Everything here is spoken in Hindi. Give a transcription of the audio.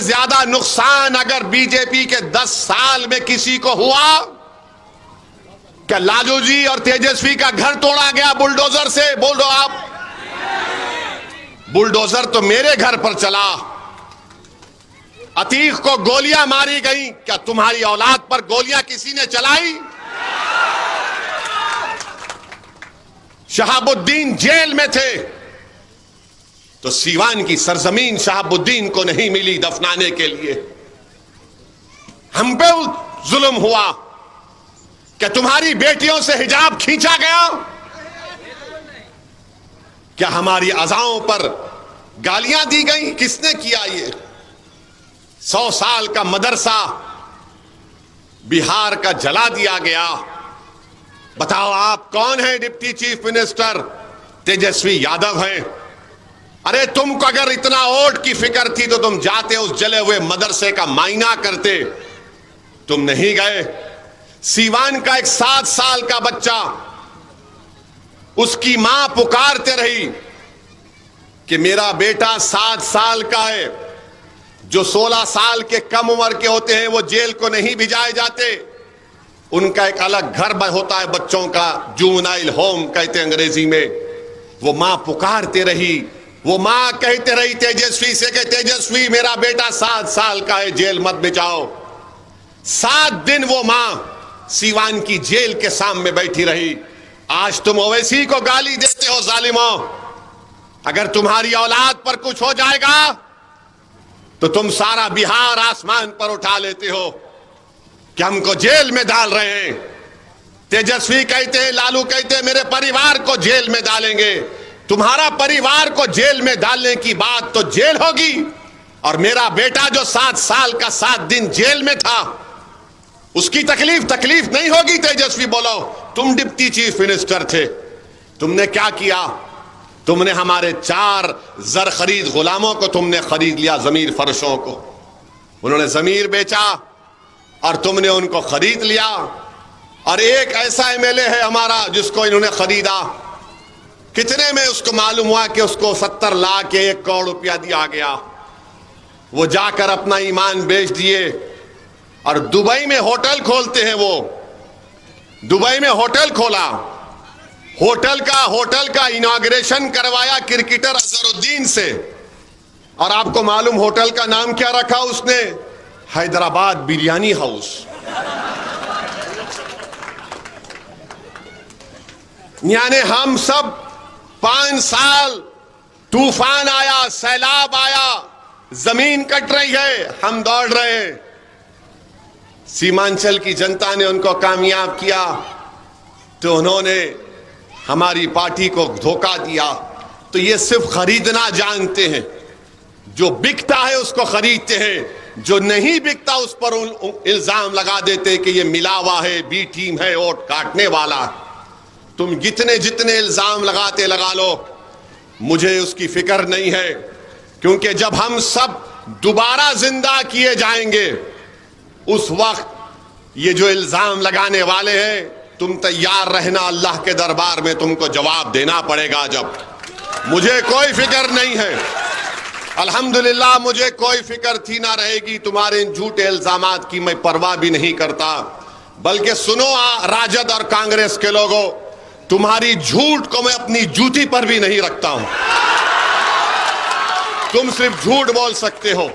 ज्यादा नुकसान अगर बीजेपी के 10 साल में किसी को हुआ, क्या लालू जी और तेजस्वी का घर तोड़ा गया बुलडोजर से? बोल दो आप। बुलडोजर तो मेरे घर पर चला। अतीक को गोलियां मारी गई, क्या तुम्हारी औलाद पर गोलियां किसी ने चलाई? शहाबुद्दीन जेल में थे तो सीवान की सरजमीन शहाबुद्दीन को नहीं मिली दफनाने के लिए। हम पे जुल्म हुआ। क्या तुम्हारी बेटियों से हिजाब खींचा गया? क्या हमारी अज़ाओं पर गालियां दी गई? किसने किया ये? 100 साल का मदरसा बिहार का जला दिया गया। बताओ आप कौन है deputy chief minister? Tejashwi Yadav है। अरे तुमको अगर इतना वोट की फिक्र थी तो तुम जाते उस जले हुए मदरसे का मायना करते। तुम नहीं गए। सीवान का एक 7 साल का बच्चा, उसकी मां पुकारते रही कि मेरा बेटा 7 साल का है। जो 16 साल के कम उम्र के होते हैं वो जेल को नहीं भिजाए जाते। उनका एक अलग घर होता है बच्चों का, जुवेनाइल होम कहते हैं अंग्रेजी में। वो मां पुकारते रही। वो मां कहते रही तेजस्वी से कि तेजस्वी मेरा बेटा 7 साल का है, जेल मत भिजाओ। 7 दिन वो मां सीवान की जेल के सामने बैठी रही। आज तुम ओवैसी को गाली देते हो जालिमों। अगर तुम्हारी औलाद पर कुछ हो जाएगा तो तुम सारा बिहार आसमान पर उठा लेते हो कि हमको जेल में डाल रहे हैं। तेजस्वी कहते हैं, लालू कहते हैं मेरे परिवार को जेल में डालेंगे। तुम्हारा परिवार को जेल में डालने की बात तो जेल होगी, और मेरा बेटा जो 7 साल का 7 दिन जेल में था उसकी तकलीफ नहीं होगी? तेजस्वी बोलो। तुम डिप्टी चीफ मिनिस्टर थे, तुमने क्या किया? तुमने हमारे 4 जर खरीद गुलामों को तुमने खरीद लिया, जमीर फरोशों को। उन्होंने जमीर बेचा और तुमने उनको खरीद लिया। और एक ऐसा एमएलए है हमारा जिसको इन्होंने खरीदा। कितने में? उसको मालूम हुआ कि उसको 70 लाख या 1 करोड़ रुपया दिया गया। वो जाकर अपना ईमान बेच दिए और दुबई में होटल खोलते हैं। वो दुबई में होटल खोला। होटल का इनॉग्रेशन करवाया क्रिकेटर अजहरुद्दीन से। और आपको मालूम होटल का नाम क्या रखा उसने? हैदराबाद बिरयानी हाउस। यानी हम सब 5 साल तूफान आया, सैलाब आया, जमीन कट रही है, हम दौड़ रहे हैं। सीमांचल की जनता ने उनको कामयाब किया तो उन्होंने हमारी पार्टी को धोखा दिया। तो ये सिर्फ खरीदना जानते हैं। जो बिकता है उसको खरीदते हैं, जो नहीं बिकता उस पर इल्जाम लगा देते कि ये मिला हुआ है, बी टीम है, वोट काटने वाला। तुम जितने इल्जाम लगाते लगा लो, मुझे उसकी फिक्र नहीं है। क्योंकि जब हम सब दोबारा जिंदा किए जाएंगे उस वक्त ये जो इल्जाम लगाने वाले हैं, तुम तैयार रहना, अल्लाह के दरबार में तुमको जवाब देना पड़ेगा। जब मुझे कोई फिक्र नहीं है, अल्हम्दुलिल्लाह मुझे कोई फिक्र थी ना रहेगी। तुम्हारे इन झूठे इल्जामात की मैं परवाह भी नहीं करता। बल्कि सुनो राजद और कांग्रेस के लोगों, तुम्हारी झूठ को मैं अपनी जूती पर भी नहीं रखता हूं। तुम सिर्फ झूठ बोल सकते हो।